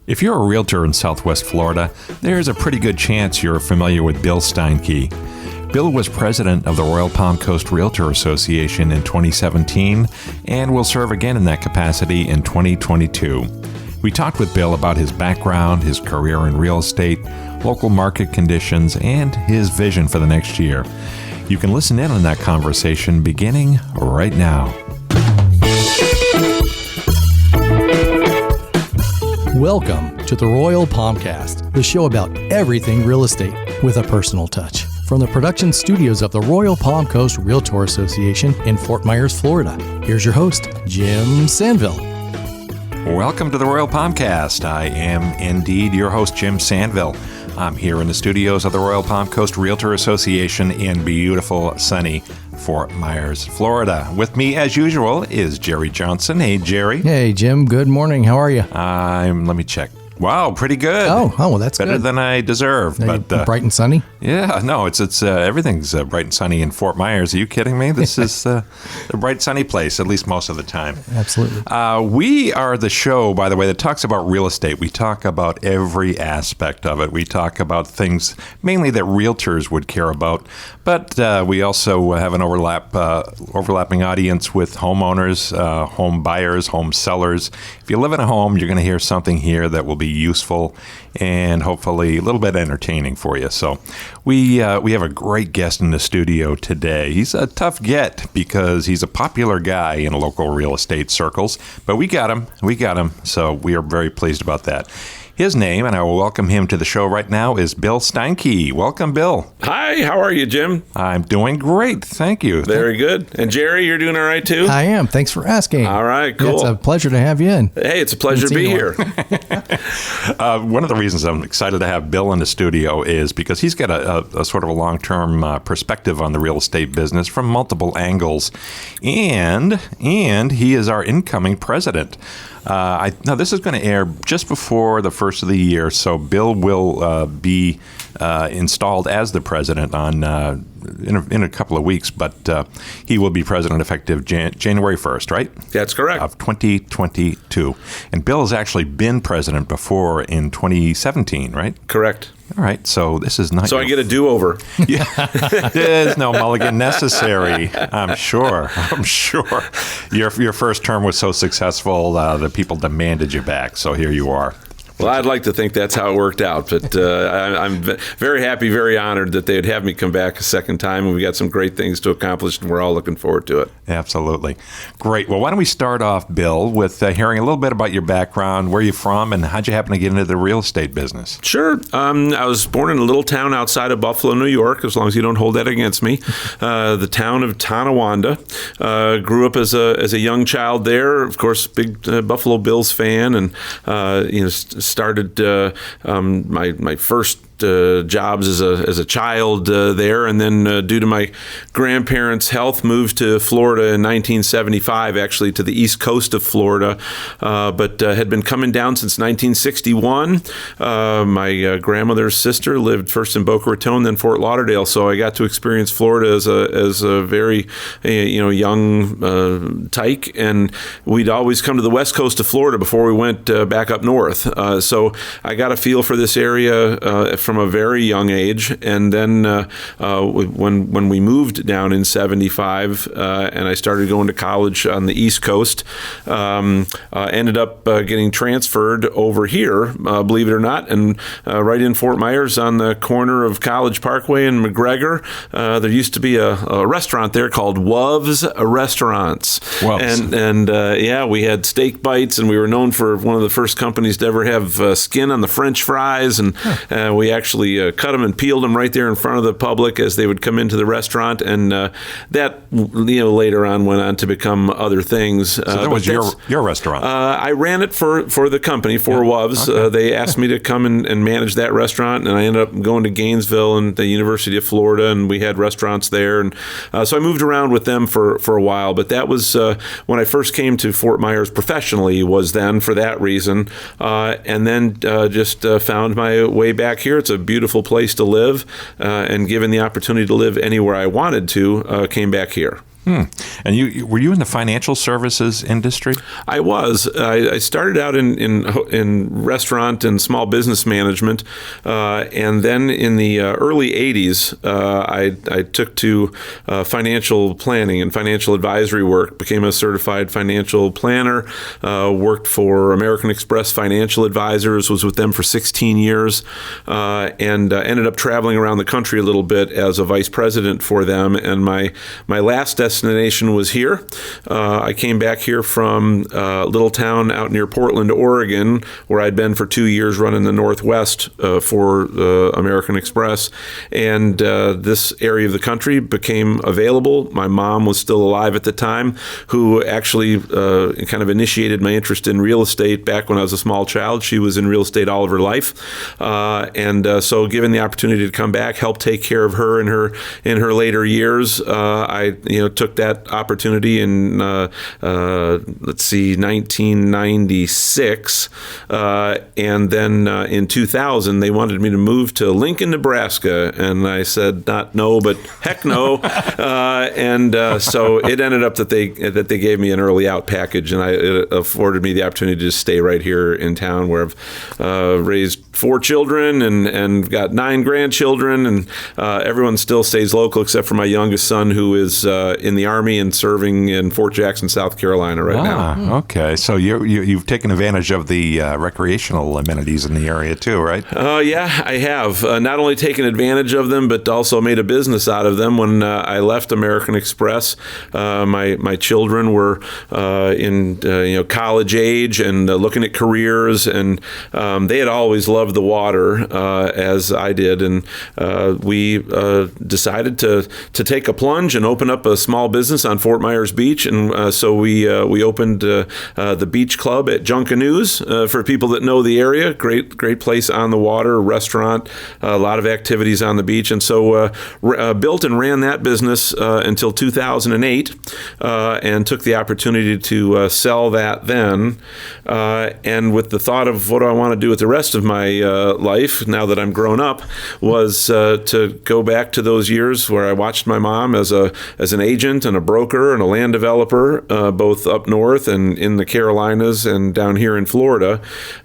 If you're a realtor in Southwest Florida, there's a pretty good chance you're familiar with Bill Steinke. Bill was president of the Royal Palm Coast Realtor Association in 2017 and will serve again in that capacity in 2022. We talked with Bill about his background, his career in real estate, local market conditions, and his vision for the next year. You can listen in on that conversation beginning right now. Welcome to the Royal Palmcast, the show about everything real estate with a personal touch. From the production studios of the Royal Palm Coast Realtor Association in Fort Myers, Florida, here's your host, Jim Sanville. Welcome to the Royal Palmcast. I am indeed your host, Jim Sanville. I'm here in the studios of the Royal Palm Coast Realtor Association in beautiful, sunny Fort Myers, Florida. With me, as usual, is Jerry Johnson. Hey, Jerry. Hey, Jim. Good morning. How are you? Let me check. Wow, pretty good. Oh, well, that's better good. than I deserve. But bright and sunny. Yeah, no, it's everything's bright and sunny in Fort Myers. Are you kidding me? This is a bright, sunny place, at least most of the time. Absolutely. We are the show, by the way, that talks about real estate. We talk about every aspect of it. We talk about things mainly that realtors would care about, but we also have an overlapping audience with homeowners, home buyers, home sellers. If you live in a home, you're going to hear something here that will be useful and hopefully a little bit entertaining for you. So we have a great guest in the studio today. He's a tough get because he's a popular guy in local real estate circles, but we got him. So we are very pleased about that. His name, and I will welcome him to the show right now, is Bill Steinke. Welcome, Bill. Hi, how are you, Jim? I'm doing great. Thank you. Very good. And Jerry, you're doing all right, too? I am. Thanks for asking. All right, cool. It's a pleasure to have you in. Hey, it's a pleasure to be here. One of the reasons I'm excited to have Bill in the studio is because he's got a sort of a long-term perspective on the real estate business from multiple angles, and he is our incoming president. Now, this is going to air just before the first of the year, so Bill will be installed as the president in a couple of weeks, but he will be president effective January 1st, right? That's correct. Of 2022. And Bill has actually been president before in 2017, right? Correct. All right, so this is not... So I get a do-over. Yeah, there's no mulligan necessary, I'm sure. Your first term was so successful, the people demanded you back, so here you are. Well, I'd like to think that's how it worked out, but I'm very happy, very honored that they'd have me come back a second time, and we got some great things to accomplish, and we're all looking forward to it. Absolutely. Great. Well, why don't we start off, Bill, with hearing a little bit about your background, where you're from, and how'd you happen to get into the real estate business? Sure. I was born in a little town outside of Buffalo, New York, as long as you don't hold that against me. The town of Tonawanda. Grew up as a young child there. Of course, big Buffalo Bills fan, and started my first jobs as a child there, and then due to my grandparents' health, moved to Florida in 1975, actually to the east coast of Florida, but had been coming down since 1961. My grandmother's sister lived first in Boca Raton, then Fort Lauderdale, so I got to experience Florida as a very young tyke, and we'd always come to the west coast of Florida before we went back up north. So I got a feel for this area from a very young age, and then when we moved down in 75 and I started going to college on the East Coast, ended up getting transferred over here, believe it or not, and right in Fort Myers on the corner of College Parkway and McGregor, there used to be a restaurant there called Woves Restaurants. Woves. And we had steak bites, and we were known for one of the first companies to ever have skin on the French fries, and we actually cut them and peeled them right there in front of the public as they would come into the restaurant, and that later on went on to become other things. So that was your restaurant? I ran it for the company, for Woves. Okay. They asked me to come and manage that restaurant, and I ended up going to Gainesville and the University of Florida, and we had restaurants there, and so I moved around with them for a while, but that was when I first came to Fort Myers professionally, was then for that reason, and then just found my way back here. It's a beautiful place to live, and given the opportunity to live anywhere I wanted to, came back here. And were you in the financial services industry? I was. I started out in restaurant and small business management, and then in the early 80s, I took to financial planning and financial advisory work, became a certified financial planner, worked for American Express Financial Advisors, was with them for 16 years, and ended up traveling around the country a little bit as a vice president for them. And my last destination was here. I came back here from a little town out near Portland, Oregon, where I'd been for 2 years running the Northwest for American Express. And this area of the country became available. My mom was still alive at the time, who actually kind of initiated my interest in real estate back when I was a small child. She was in real estate all of her life. So given the opportunity to come back, help take care of her in her later years, I took that opportunity in 1996, and then in 2000 they wanted me to move to Lincoln, Nebraska, and I said not no, but heck no, so it ended up that they gave me an early out package, and it afforded me the opportunity to just stay right here in town, where I've raised 4 children and got 9 grandchildren, and everyone still stays local except for my youngest son, who is in the Army and serving in Fort Jackson, South Carolina right now. Okay. So you've taken advantage of the recreational amenities in the area too, right? Yeah, I have. Not only taken advantage of them, but also made a business out of them. When I left American Express, my children were in college age and looking at careers, and they had always loved the water as I did, and we decided to take a plunge and open up a small business on Fort Myers Beach, and so we opened the Beach Club at Junkanoo's. For people that know the area, great place on the water, restaurant, a lot of activities on the beach, and so built and ran that business until 2008, and took the opportunity to sell that then, and with the thought of what do I want to do with the rest of my life now that I'm grown up, was to go back to those years where I watched my mom as an agent and a broker and a land developer, both up north and in the Carolinas and down here in Florida.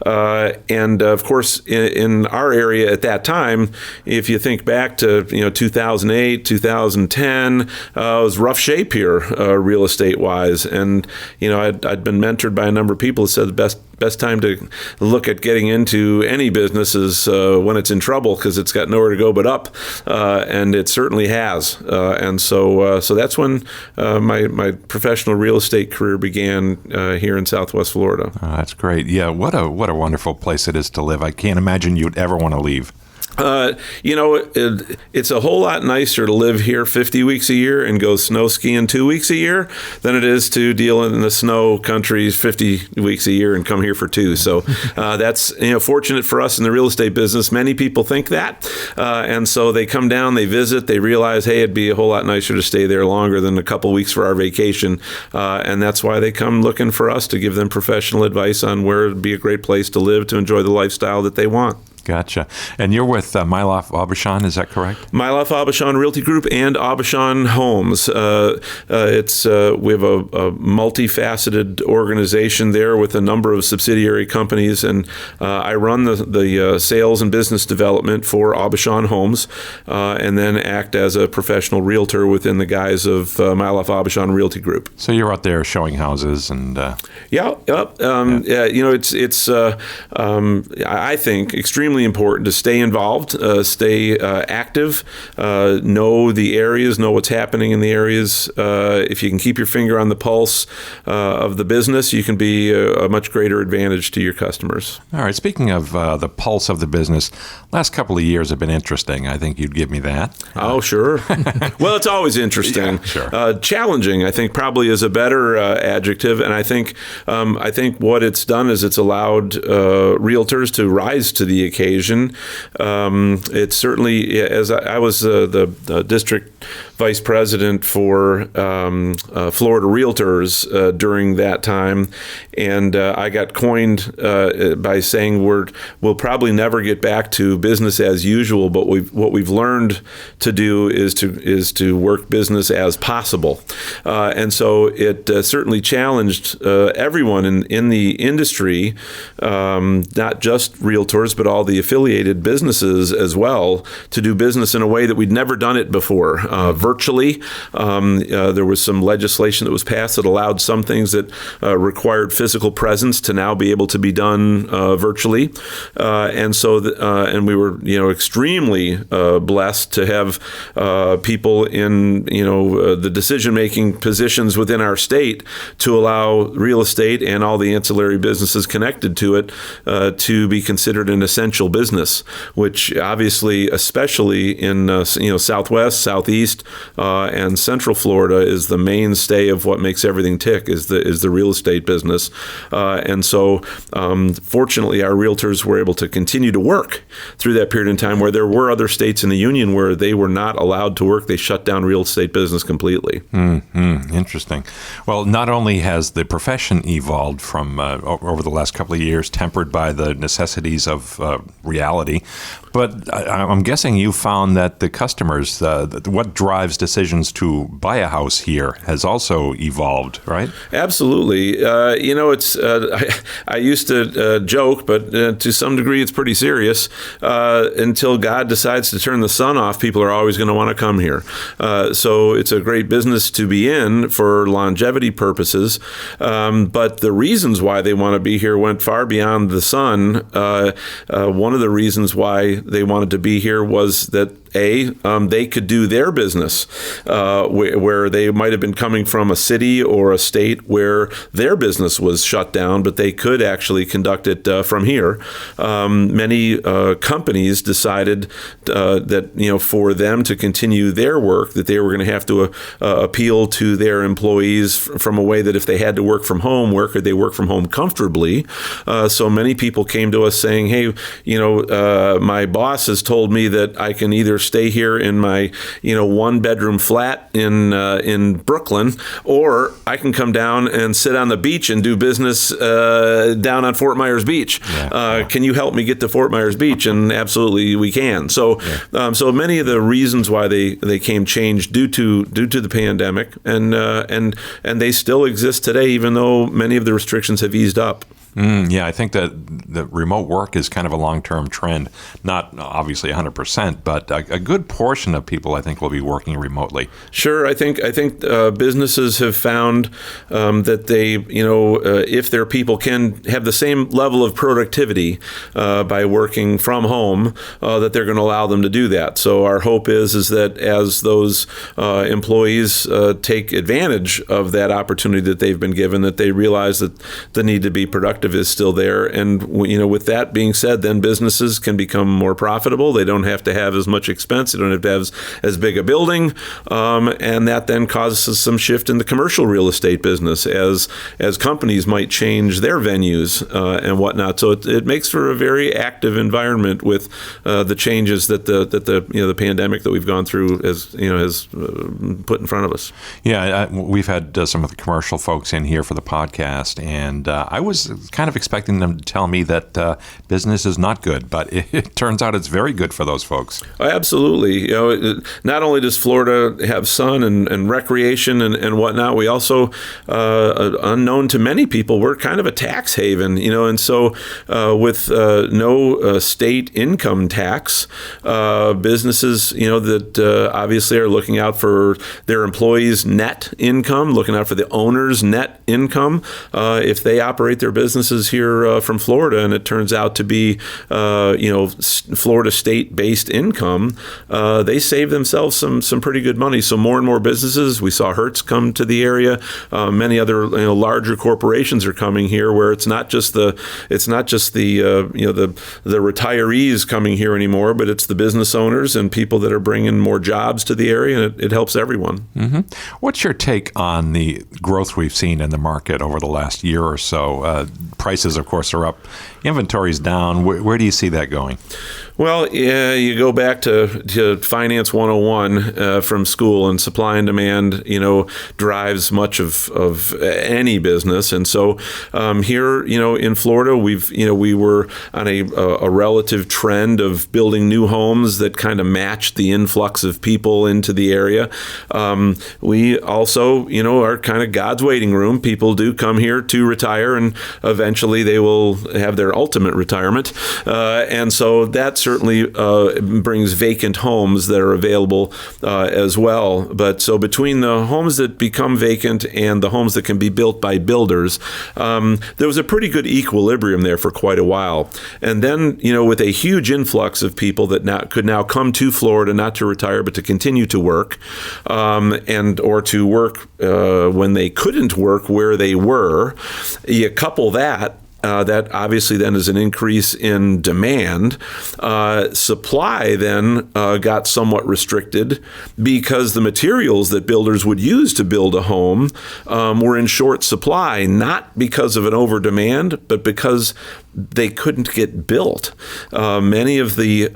And of course, in our area at that time, if you think back to 2008, 2010, it was rough shape here, real estate wise. And I'd been mentored by a number of people who said the best time to look at getting into any business is when it's in trouble, because it's got nowhere to go but up, and it certainly has. And so that's when my professional real estate career began here in Southwest Florida. Oh, that's great. Yeah, what a wonderful place it is to live. I can't imagine you'd ever want to leave. It's a whole lot nicer to live here 50 weeks a year and go snow skiing 2 weeks a year than it is to deal in the snow countries 50 weeks a year and come here for 2. So that's fortunate for us in the real estate business. Many people think that, and so they come down, they visit, they realize, hey, it'd be a whole lot nicer to stay there longer than a couple weeks for our vacation, and that's why they come looking for us to give them professional advice on where it'd be a great place to live to enjoy the lifestyle that they want. Gotcha. And you're with Myloff Aubuchon, is that correct? Myloff Aubuchon Realty Group and Aubuchon Homes. We have a multifaceted organization there with a number of subsidiary companies, and I run the sales and business development for Aubuchon Homes, and then act as a professional realtor within the guise of Myloff Aubuchon Realty Group. So you're out there showing houses and... It's I think extremely important to stay involved, stay active, know the areas, know what's happening in the areas. If you can keep your finger on the pulse of the business, you can be a much greater advantage to your customers. All right. Speaking of the pulse of the business, last couple of years have been interesting. I think you'd give me that. Oh, sure. Well, it's always interesting. Yeah, sure. Challenging, I think, probably is a better adjective. And I think what it's done is it's allowed realtors to rise to the occasion occasion. It certainly, as I was the district vice president for Florida Realtors during that time, and I got coined by saying we'll probably never get back to business as usual, but what we've learned to do is to work business as possible, and so it certainly challenged everyone in the industry, not just realtors, but all the affiliated businesses as well, to do business in a way that we'd never done it before, virtually. There was some legislation that was passed that allowed some things that required physical presence to now be able to be done virtually, and we were extremely blessed to have people in the decision-making positions within our state to allow real estate and all the ancillary businesses connected to it to be considered an essential business, which obviously, especially in Southwest, Southeast, and Central Florida, is the mainstay of what makes everything tick. Is the real estate business, and so fortunately, our realtors were able to continue to work through that period in time where there were other states in the union where they were not allowed to work. They shut down real estate business completely. Interesting. Well, not only has the profession evolved from over the last couple of years, tempered by the necessities of reality, but I'm guessing you found that the customers, what drives decisions to buy a house here has also evolved, right? Absolutely. It's I used to joke, but to some degree it's pretty serious. Until God decides to turn the sun off, people are always going to want to come here. So it's a great business to be in for longevity purposes. But the reasons why they want to be here went far beyond the sun. One of the reasons why they wanted to be here was that they could do their business where they might have been coming from a city or a state where their business was shut down, but they could actually conduct it from here. Many companies decided that for them to continue their work, that they were going to have to appeal to their employees from a way that if they had to work from home, where could they work from home comfortably? So many people came to us saying, "Hey, my boss has told me that I can either stay here in my one-bedroom flat in Brooklyn, or I can come down and sit on the beach and do business down on Fort Myers Beach. Can you help me get to Fort Myers Beach?" And absolutely, we can. So, so many of the reasons why they came changed due to the pandemic, and they still exist today, even though many of the restrictions have eased up. I think that the remote work is kind of a long-term trend. Not obviously 100%, but a good portion of people, I think, will be working remotely. Sure, I think businesses have found that they, if their people can have the same level of productivity by working from home, that they're going to allow them to do that. So our hope is that as those employees take advantage of that opportunity that they've been given, that they realize that the need to be productive is still there. And, with that being said, then businesses can become more profitable. They don't have to have as much expense. They don't have to have as big a building. And that then causes some shift in the commercial real estate business as companies might change their venues and whatnot. So it makes for a very active environment with the changes that the pandemic that we've gone through has put in front of us. Yeah, we've had some of the commercial folks in here for the podcast, and I was kind of expecting them to tell me that business is not good, but it turns out it's very good for those folks. Absolutely. Not only does Florida have sun and recreation and whatnot, we also, unknown to many people, we're kind of a tax haven, and so with no state income tax, businesses, that obviously are looking out for their employees' net income, looking out for the owner's net income. If they operate their businesses here from Florida, and it turns out to be, Florida state-based income, they save themselves some pretty good money. So more and more businesses, we saw Hertz come to the area. Many other larger corporations are coming here, where it's not just the retirees coming here anymore, but it's the business owners and people that are bringing more jobs to the area, and it helps everyone. Mm-hmm. What's your take on the growth we've seen in the market over the last year or so? prices, of course, are up. Inventory's down. Where do you see that going? Well, yeah, you go back to Finance 101 from school, and supply and demand, drives much of any business. And so here, in Florida, we were on a relative trend of building new homes that kind of matched the influx of people into the area. We also, are kind of God's waiting room. People do come here to retire, and eventually they will have their ultimate retirement. And so that certainly brings vacant homes that are available as well. But so between the homes that become vacant and the homes that can be built by builders, there was a pretty good equilibrium there for quite a while. And then, with a huge influx of people that could now come to Florida, not to retire, but to continue to work, or to work when they couldn't work where they were, you couple that obviously then is an increase in demand. Supply then got somewhat restricted because the materials that builders would use to build a home were in short supply, not because of an over demand, but because they couldn't get built. Many of the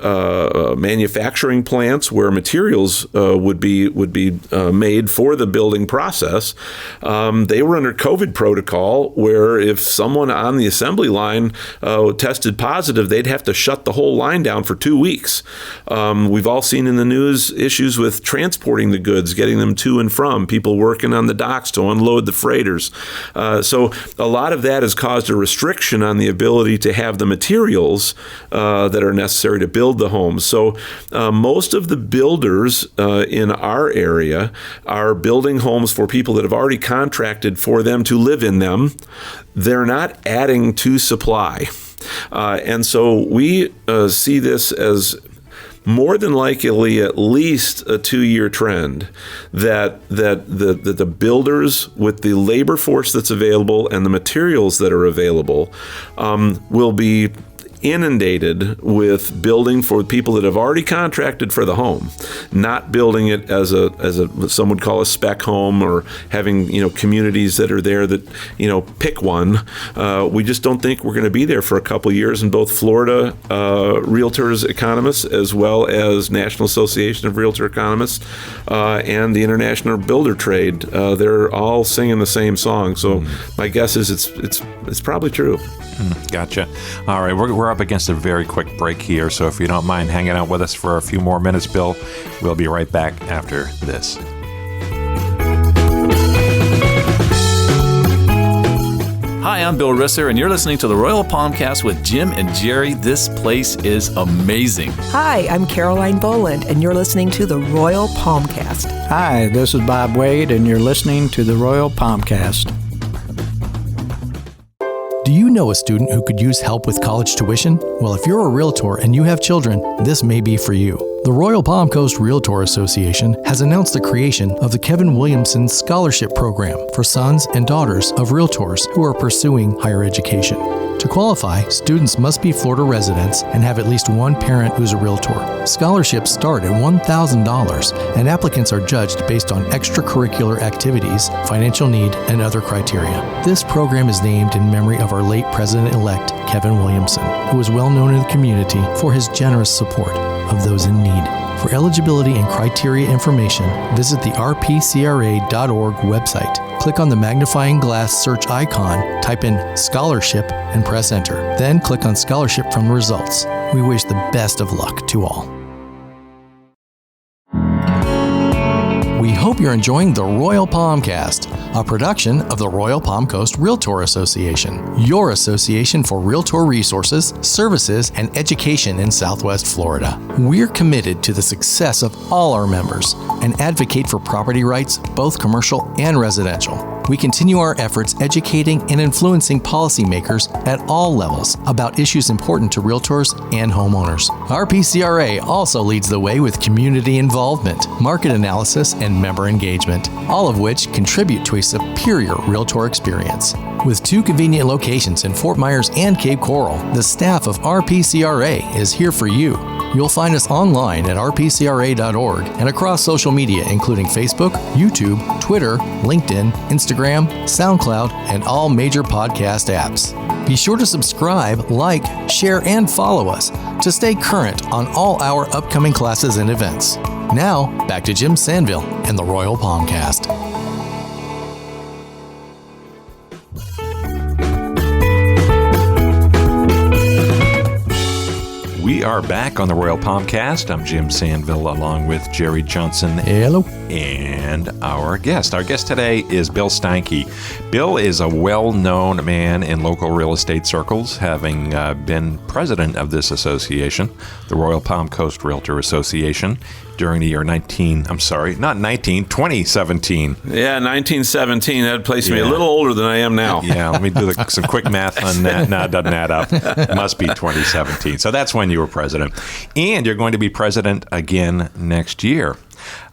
manufacturing plants where materials would be made for the building process, they were under COVID protocol, where if someone on the assembly line tested positive, they'd have to shut the whole line down for 2 weeks. We've all seen in the news issues with transporting the goods, getting them to and from, people working on the docks to unload the freighters. So a lot of that has caused a restriction on the ability to have the materials that are necessary to build the homes. So most of the builders in our area are building homes for people that have already contracted for them to live in them. They're not adding to supply. And so we see this as more than likely at least a 2-year trend that the builders, with the labor force that's available and the materials that are available, will be inundated with building for people that have already contracted for the home, not building it as some would call a spec home, or having communities that are there that pick one. We just don't think we're going to be there for a couple years. And both Florida Realtors economists, as well as National Association of Realtor Economists and the International Builder Trade, they're all singing the same song. So my guess is it's probably true. Gotcha. All right, we're up against a very quick break here, so if you don't mind hanging out with us for a few more minutes, Bill, we'll be right back after this. Hi, I'm Bill Risser, and you're listening to the Royal Palmcast with Jim and Jerry. This place is amazing. Hi, I'm Caroline Boland, and you're listening to the Royal Palmcast. Hi, this is Bob Wade, and you're listening to the Royal Palmcast. Do you know a student who could use help with college tuition? Well, if you're a realtor and you have children, this may be for you. The Royal Palm Coast Realtor Association has announced the creation of the Kevin Williamson Scholarship Program for sons and daughters of realtors who are pursuing higher education. To qualify, students must be Florida residents and have at least one parent who's a realtor. Scholarships start at $1,000, and applicants are judged based on extracurricular activities, financial need, and other criteria. This program is named in memory of our late President-elect, Kevin Williamson, who is well known in the community for his generous support of those in need. For eligibility and criteria information, visit the RPCRA.org website. Click on the magnifying glass search icon, type in scholarship, and press enter. Then click on scholarship from the results. We wish the best of luck to all. We hope you're enjoying the Royal Palmcast, a production of the Royal Palm Coast Realtor Association, your association for realtor resources, services, and education in Southwest Florida. We're committed to the success of all our members and advocate for property rights, both commercial and residential. We continue our efforts educating and influencing policymakers at all levels about issues important to realtors and homeowners. RPCRA also leads the way with community involvement, market analysis, and member engagement, all of which contribute to a superior realtor experience. With 2 convenient locations in Fort Myers and Cape Coral, the staff of RPCRA is here for you. You'll find us online at rpcra.org and across social media, including Facebook, YouTube, Twitter, LinkedIn, Instagram, SoundCloud, and all major podcast apps. Be sure to subscribe, like, share, and follow us to stay current on all our upcoming classes and events. Now, back to Jim Sanville and the Royal Palmcast. We are back on the Royal Palmcast. I'm Jim Sanville along with Jerry Johnson. Hello. And our guest. Our guest today is Bill Steinke. Bill is a well-known man in local real estate circles, having been president of this association, the Royal Palm Coast Realtor Association, during the year 2017. Yeah, 1917. That placed me a little older than I am now. Yeah, let me do some quick math on that. No, it doesn't add up. Must be 2017. So that's when you were president. And you're going to be president again next year.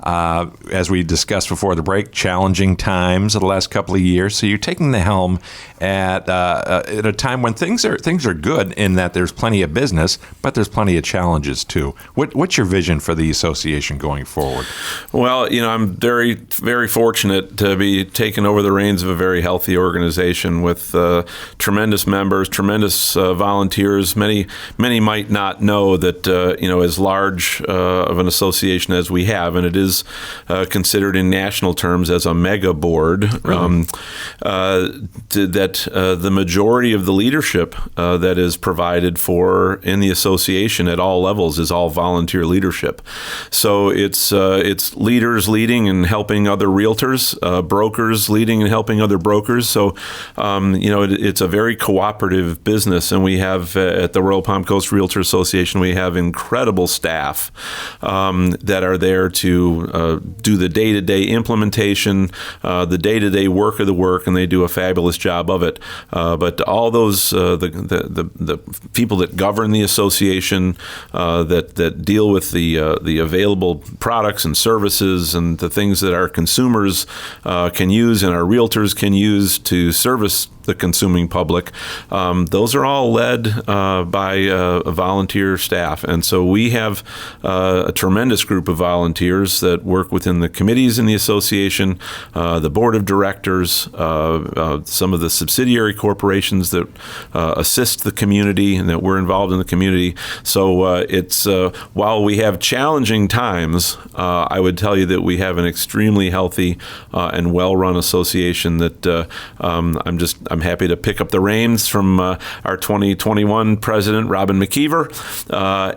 As we discussed before the break, challenging times of the last couple of years. So you're taking the helm at a time when things are good in that there's plenty of business, but there's plenty of challenges too. What's your vision for the association going forward? Well, I'm very, very fortunate to be taking over the reins of a very healthy organization with tremendous members, tremendous volunteers. Many might not know that as large of an association as we have, and it is considered in national terms as a mega board, really? That the majority of the leadership that is provided for in the association at all levels is all volunteer leadership. So it's leaders leading and helping other realtors, brokers leading and helping other brokers. So it's a very cooperative business, and we have at the Royal Palm Coast Realtor Association, we have incredible staff that are there to do the day-to-day implementation, the day-to-day work of the work, and they do a fabulous job of it. But all those the people that govern the association, that deal with the available products and services and the things that our consumers can use and our realtors can use to service the consuming public, those are all led by a volunteer staff. And so we have a tremendous group of volunteers that work within the committees in the association, the board of directors, some of the subsidiary corporations that assist the community and that we're involved in the community. So it's while we have challenging times, I would tell you that we have an extremely healthy and well-run association that I'm happy to pick up the reins from our 2021 president, Robin McKeever,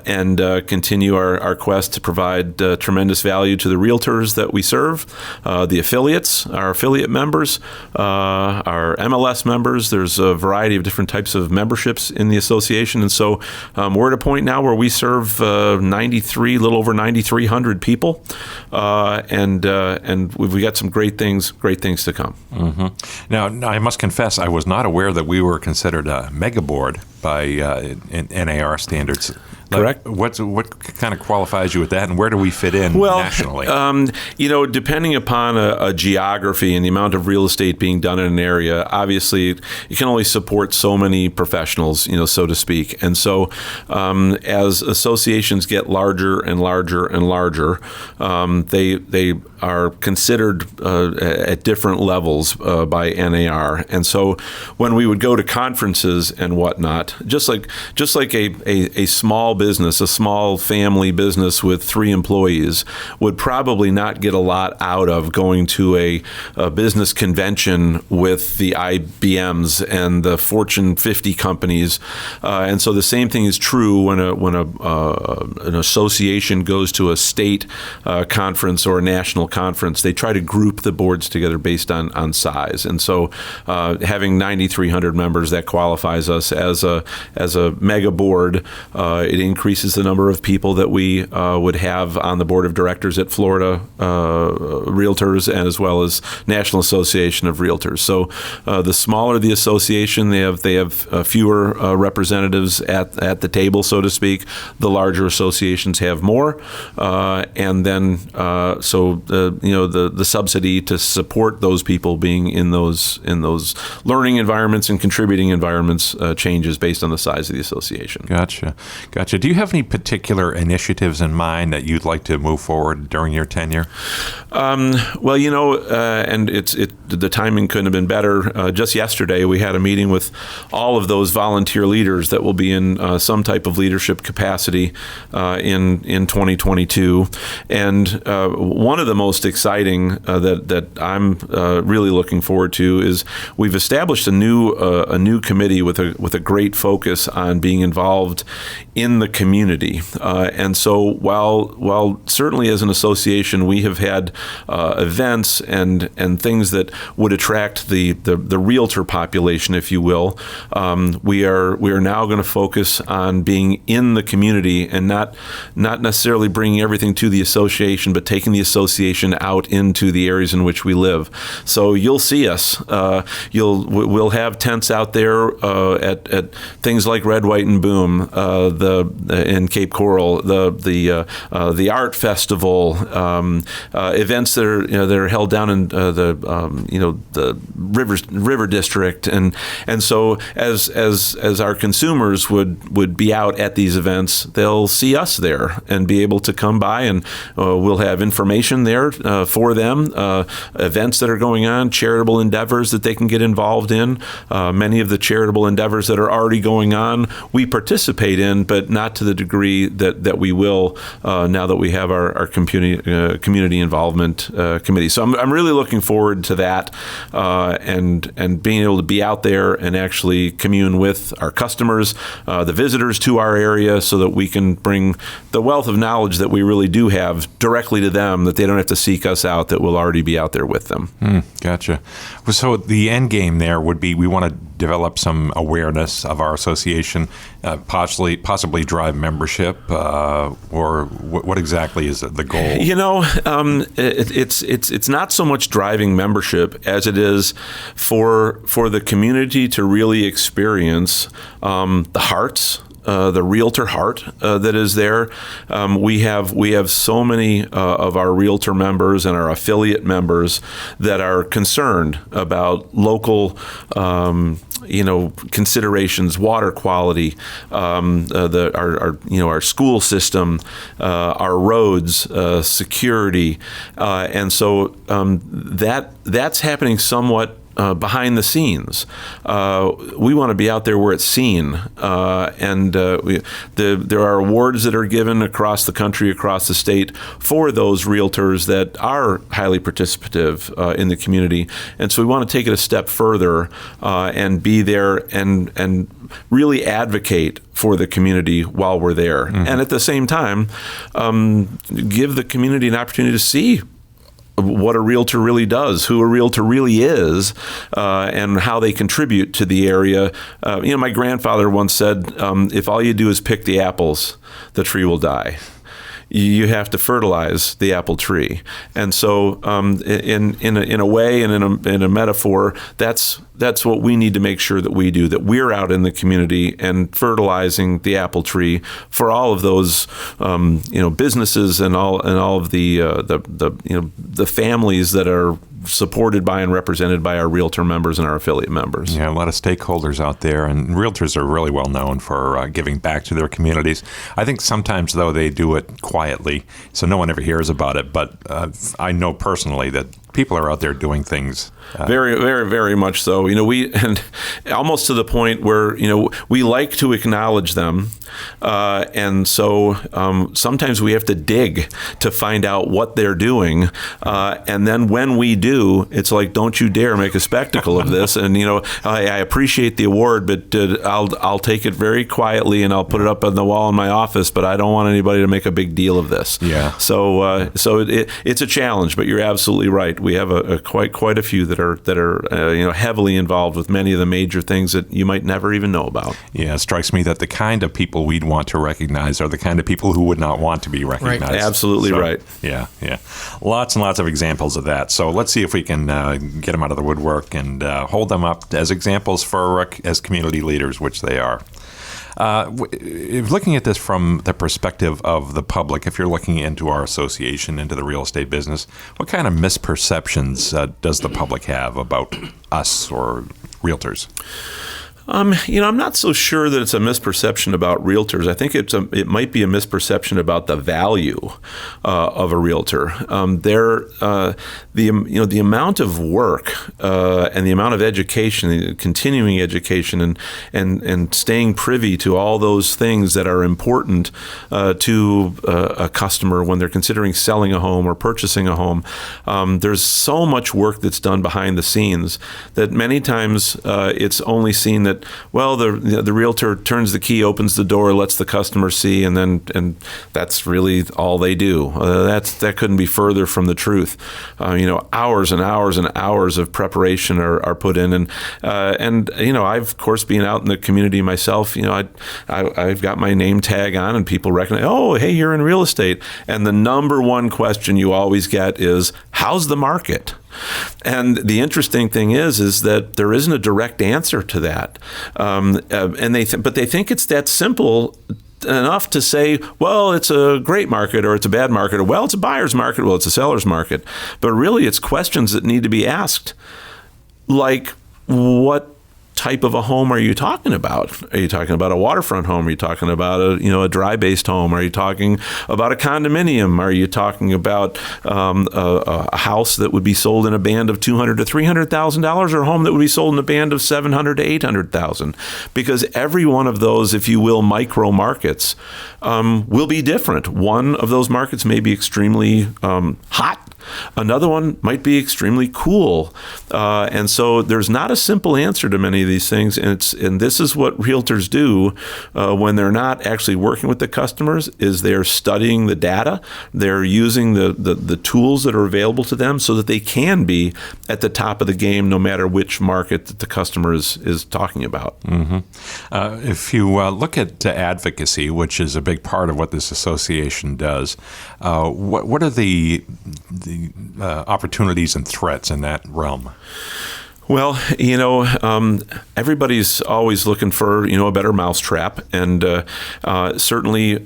and continue our quest to provide tremendous value to the realtors that we serve, the affiliates, our affiliate members, our MLS members. There's a variety of different types of memberships in the association. And so we're at a point now where we serve a little over 9,300 people, and we've got some great things to come. Mm-hmm. Now, I must confess, I was not aware that we were considered a mega board by NAR standards. Correct. What kind of qualifies you with that, and where do we fit in nationally? Depending upon a geography and the amount of real estate being done in an area, obviously you can only support so many professionals, so to speak. And so as associations get larger and larger and larger, they are considered at different levels by NAR. And so when we would go to conferences and whatnot, just like a small business, a small family business with 3 employees would probably not get a lot out of going to a business convention with the IBMs and the Fortune 50 companies. And so the same thing is true when an association goes to a state conference or a national conference. They try to group the boards together based on size. And so having 9,300 members, that qualifies us as a mega board. It increases the number of people that we would have on the board of directors at Florida Realtors, and as well as National Association of Realtors. So the smaller the association, they have fewer representatives at the table, so to speak. The larger associations have more, and then so the subsidy to support those people being in those learning environments and contributing environments changes based on the size of the association. Gotcha. Do you have any particular initiatives in mind that you'd like to move forward during your tenure? Well, and the timing couldn't have been better. Just yesterday, we had a meeting with all of those volunteer leaders that will be in some type of leadership capacity in 2022. And one of the most exciting that I'm really looking forward to is we've established a new committee with a great focus on being involved in the community. And so while certainly as an association we have had events and things that would attract the realtor population, if you will, we are now going to focus on being in the community and not necessarily bringing everything to the association, but taking the association out into the areas in which we live. So you'll see us. We'll have tents out there at things like Red, White, and Boom, in Cape Coral, the art festival, events that are held down in the river district, and so as our consumers would be out at these events, they'll see us there and be able to come by, and we'll have information there for them, events that are going on, charitable endeavors that they can get involved in. Many of the charitable endeavors that are already going on, we participate in, but not to the degree that we will now that we have our community involvement committee. So I'm really looking forward to that, and being able to be out there and actually commune with our customers, the visitors to our area, so that we can bring the wealth of knowledge that we really do have directly to them, that they don't have to seek us out, that we'll already be out there with them. Gotcha. So the end game there would be we want to develop some awareness of our association, possibly drive membership, or what exactly is the goal? It's not so much driving membership as it is for the community to really experience the hearts. The realtor heart that is there. We have so many of our realtor members and our affiliate members that are concerned about local considerations, water quality, our school system, our roads, security, and so that's happening somewhat behind the scenes. We want to be out there where it's seen, and there are awards that are given across the country, across the state, for those realtors that are highly participative in the community. And so we want to take it a step further and be there and really advocate for the community while we're there. Mm-hmm. And at the same time, give the community an opportunity to see what a realtor really does, who a realtor really is, and how they contribute to the area. My grandfather once said, if all you do is pick the apples, the tree will die. You have to fertilize the apple tree. And so in a way and in a metaphor, that's what we need to make sure that we do, that we're out in the community and fertilizing the apple tree for all of those businesses and all of the families that are supported by and represented by our realtor members and our affiliate members. Yeah, a lot of stakeholders out there, and realtors are really well known for giving back to their communities. I think sometimes, though, they do it quietly, so no one ever hears about it, but I know personally that people are out there doing things. Very, very, very much so. And almost to the point where, we like to acknowledge them. And so sometimes we have to dig to find out what they're doing. And then when we do, it's like, don't you dare make a spectacle of this. And, I appreciate the award, but I'll take it very quietly and I'll put it up on the wall in my office, but I don't want anybody to make a big deal of this. Yeah. So it's a challenge, but you're absolutely right. We have quite a few that are heavily involved with many of the major things that you might never even know about. Yeah, it strikes me that the kind of people we'd want to recognize are the kind of people who would not want to be recognized. Right. Absolutely right. Yeah. Lots and lots of examples of that. So let's see if we can get them out of the woodwork and hold them up as examples for as community leaders, which they are. Looking at this from the perspective of the public, if you're looking into our association, into the real estate business, what kind of misperceptions does the public have about us or realtors? I'm not so sure that it's a misperception about realtors. I think it might be a misperception about the value of a realtor. The amount of work and the amount of education, continuing education, and staying privy to all those things that are important to a customer when they're considering selling a home or purchasing a home. There's so much work that's done behind the scenes that many times it's only seen that, well, the realtor turns the key, opens the door, lets the customer see, and that's really all they do. That couldn't be further from the truth. Hours and hours and hours of preparation are put in, and I've of course being out in the community myself. I've got my name tag on, and people recognize, oh, hey, you're in real estate, and the number one question you always get is, how's the market? And the interesting thing is that there isn't a direct answer to that, but they think it's that simple enough to say, well, it's a great market or it's a bad market, or well, it's a buyer's market, well, it's a seller's market. But really, it's questions that need to be asked, like, what type of a home are you talking about? Are you talking about a waterfront home? Are you talking about a dry-based home? Are you talking about a condominium? Are you talking about a house that would be sold in a band of $200,000 to $300,000, or a home that would be sold in a band of $700,000 to $800,000? Because every one of those, if you will, micro markets will be different. One of those markets may be extremely hot. Another one might be extremely cool. And so there's not a simple answer to many of these things. And this is what realtors do when they're not actually working with the customers, is they're studying the data. They're using the tools that are available to them so that they can be at the top of the game no matter which market that the customer is talking about. Mm-hmm. If you look at advocacy, which is a big part of what this association does, what are the opportunities and threats in that realm? Well, everybody's always looking for, a better mousetrap, and certainly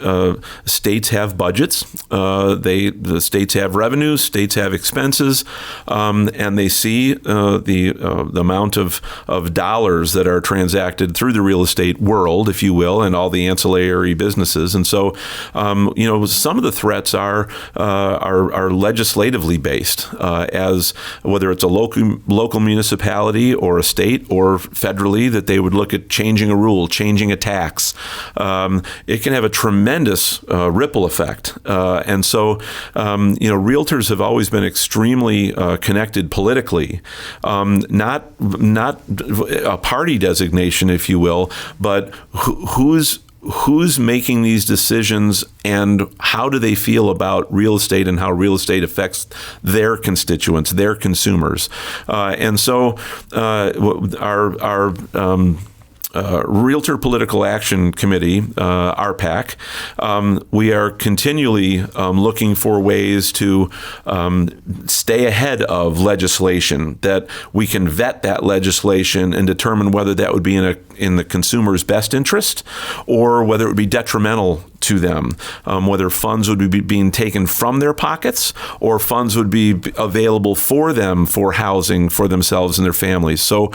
states have budgets. The states have revenues, states have expenses, and they see the amount of dollars that are transacted through the real estate world, if you will, and all the ancillary businesses. And so, some of the threats are legislatively based, as whether it's a local municipality or a state or federally, that they would look at changing a rule, changing a tax. It can have a tremendous ripple effect. And so, realtors have always been extremely connected politically, not a party designation, if you will, but who's making these decisions and how do they feel about real estate and how real estate affects their constituents, their consumers. And so our Realtor Political Action Committee, RPAC, we are continually looking for ways to stay ahead of legislation, that we can vet that legislation and determine whether that would be in the consumer's best interest or whether it would be detrimental to them, whether funds would be being taken from their pockets or funds would be available for them for housing for themselves and their families. So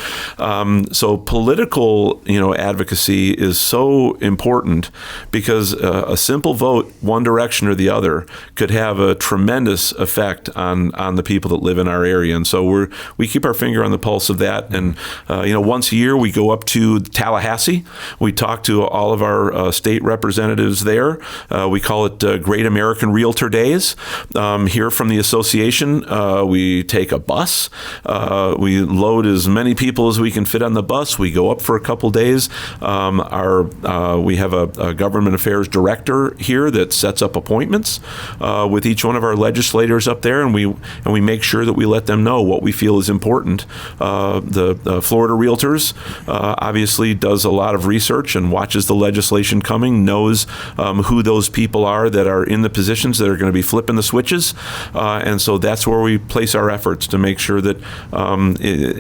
political advocacy is so important because a simple vote one direction or the other could have a tremendous effect on the people that live in our area. And so we keep our finger on the pulse of that. And once a year we go up to Tallahassee. We talk to all of our state representatives there. We call it Great American Realtor Days. Here from the association, we take a bus. We load as many people as we can fit on the bus. We go up for a couple days. We have a government affairs director here that sets up appointments with each one of our legislators up there, and we make sure that we let them know what we feel is important. The Florida realtors obviously obviously does a lot of research and watches the legislation coming, knows who those people are that are in the positions that are going to be flipping the switches. And so that's where we place our efforts to make sure that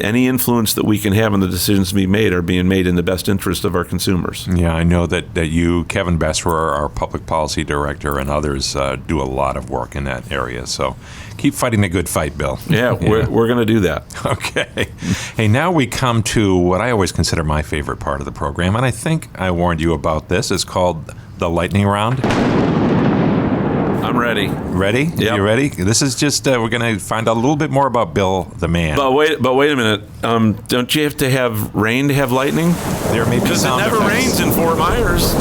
any influence that we can have on the decisions to be made are being made in the best interest of our consumers. Yeah, I know that you, Kevin Besserer, our public policy director, and others do a lot of work in that area. So keep fighting the good fight, Bill. Yeah, we're going to do that. Okay. Hey, now we come to what I always consider my favorite part of the program, and I think I warned you about this. It's called the lightning round. I'm ready. Ready? Yep. You ready? This is just, we're going to find out a little bit more about Bill the man. But wait a minute. Don't you have to have rain to have lightning? There may be Because it sound never effects. rains in Fort Myers.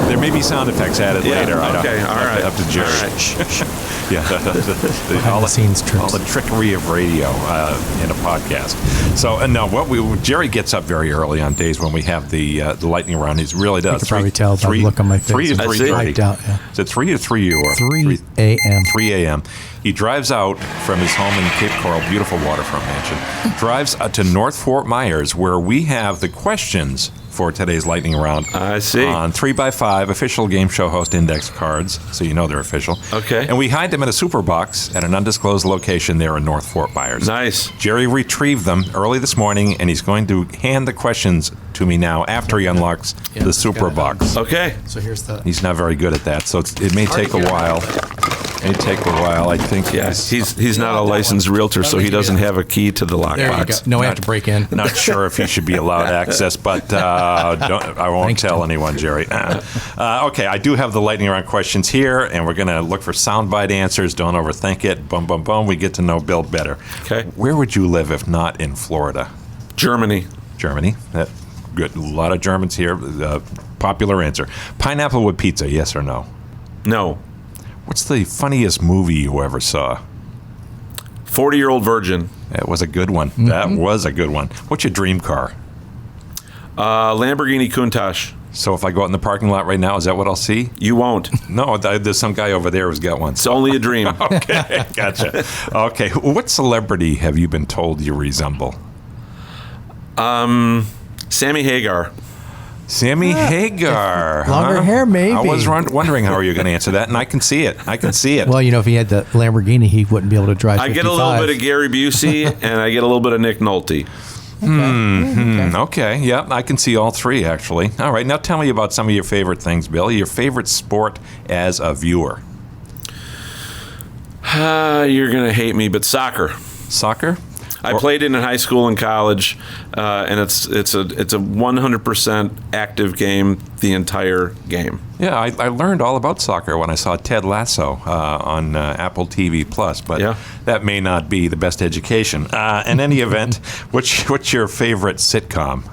There may be sound effects added later. Okay, all right. Up to Jerry. All right. Yeah, Behind-the-scenes tricks. all the trickery of radio in a podcast. So, no, Jerry gets up very early on days when we have the lightning round. He really does. You can probably tell by the look on my face. 3 to I 3:30. Wiped out, yeah. Is it 3 to 3 or 3 a.m. 3 a.m. He drives out from his home in Cape Coral, beautiful waterfront mansion, drives to North Fort Myers, where we have the questions for today's lightning round. I see. On 3x5 official game show host index cards, so you know they're official. Okay. And we hide them in a super box at an undisclosed location there in North Fort Myers. Nice. Jerry retrieved them early this morning, and he's going to hand the questions to me now after he unlocks Yeah, the super got it. box. Okay. So here's the... He's not very good at that, so it may take a while. I think. Yes. He's not a licensed realtor, so he doesn't have a key to the There you go. lockbox. No, I have to break in. Not sure if he should be allowed access, but I won't Thanks, tell Tim. anyone, Jerry. Okay, I do have the lightning round questions here, and we're going to look for soundbite answers. Don't overthink it. Boom, boom, boom. We get to know Bill better. Okay. Where would you live if not in Florida? Germany. Germany. Good. A lot of Germans here. Popular answer. Pineapple with pizza, yes or no? No. What's the funniest movie you ever saw? 40-Year-Old Virgin. That was a good one. Mm-hmm. That was a good one. What's your dream car? Lamborghini Countach. So if I go out in the parking lot right now, is that what I'll see? You won't. No, there's some guy over there who's got one. It's only a dream. Okay, gotcha. Okay, what celebrity have you been told you resemble? Sammy Hagar. Sammy Hagar. Longer hair, maybe. I was wondering how are you going to answer that, and I can see it. Well, you know, if he had the Lamborghini, he wouldn't be able to drive 55. I get a little bit of Gary Busey, and I get a little bit of Nick Nolte. Okay, yeah, I can see all three, actually. All right, now tell me about some of your favorite things, Bill. Your favorite sport as a viewer. You're going to hate me, but soccer. Soccer? I played it in high school and college, and it's a 100% active game the entire game. Yeah, I learned all about soccer when I saw Ted Lasso on Apple TV Plus, but Yeah. that may not be the best education. In any event, what's your favorite sitcom?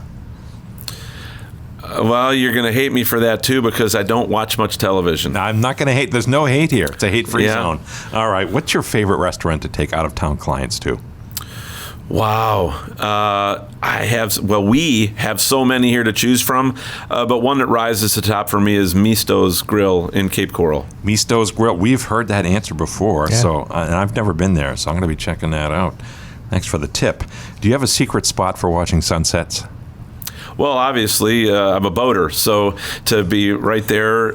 Well, you're going to hate me for that too because I don't watch much television. I'm not going to hate. There's no hate here. It's a hate-free Yeah. zone. All right, what's your favorite restaurant to take out-of-town clients to? Wow. We have so many here to choose from, but one that rises to the top for me is Misto's Grill in Cape Coral. Misto's Grill. We've heard that answer before, Yeah. so and I've never been there, so I'm going to be checking that out. Thanks for the tip. Do you have a secret spot for watching sunsets? Well, obviously, I'm a boater, so to be right there,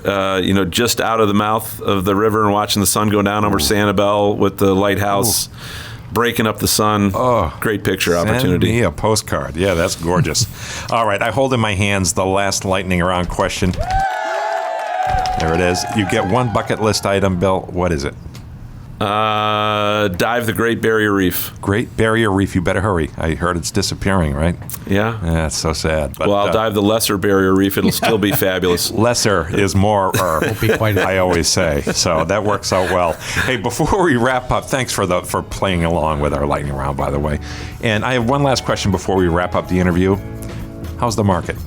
just out of the mouth of the river and watching the sun go down over Sanville with the lighthouse breaking up the sun, great picture opportunity. Send me a postcard. Yeah, that's gorgeous. All right, I hold in my hands the last lightning round question. There it is. You get one bucket list item, Bill. What is it? Dive the Great Barrier Reef. Great Barrier Reef. You better hurry. I heard it's disappearing, right? Yeah. That's so sad. But, Well, I'll dive the Lesser Barrier Reef. It'll still be fabulous. Lesser is more. be quite I always say. So that works out well. Hey, before we wrap up, thanks for playing along with our lightning round, by the way. And I have one last question before we wrap up the interview. How's the market?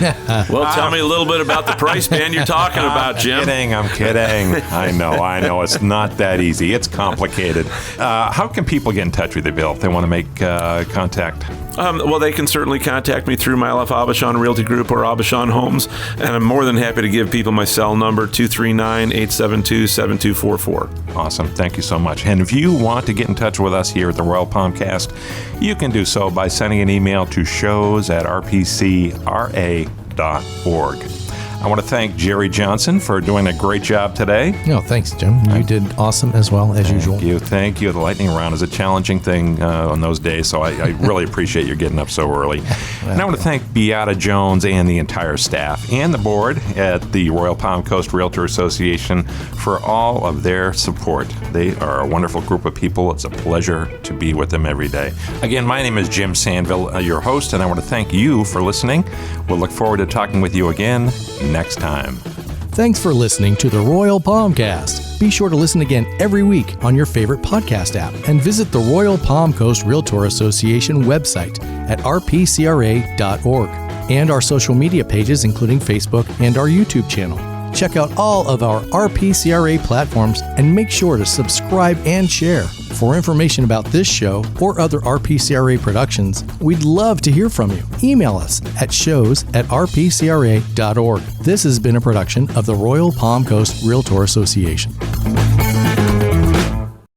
Well, tell me a little bit about the price band you're talking about, Jim. I'm kidding. I know. It's not that easy. It's complicated. How can people get in touch with you, Bill, if they want to make contact? Well, they can certainly contact me through my LF Abishan Realty Group or Abishan Homes, and I'm more than happy to give people my cell number, 239-872-7244. Awesome. Thank you so much. And if you want to get in touch with us here at the Royal Palmcast, you can do so by sending an email to shows@rpcra.org. I want to thank Jerry Johnson for doing a great job today. No, thanks, Jim. You did awesome as well, as usual. Thank you. The lightning round is a challenging thing on those days, so I really appreciate you getting up so early. And I want to thank Beata Jones and the entire staff and the board at the Royal Palm Coast Realtor Association for all of their support. They are a wonderful group of people. It's a pleasure to be with them every day. Again, my name is Jim Sanville, your host, and I want to thank you for listening. We'll look forward to talking with you again next time. Thanks for listening to the Royal Palmcast. Be sure to listen again every week on your favorite podcast app and visit the Royal Palm Coast Realtor Association website at rpcra.org and our social media pages, including Facebook and our YouTube channel. Check out all of our RPCRA platforms and make sure to subscribe and share. For information about this show or other RPCRA productions, we'd love to hear from you. Email us at shows@rpcra.org. This has been a production of the Royal Palm Coast Realtor Association.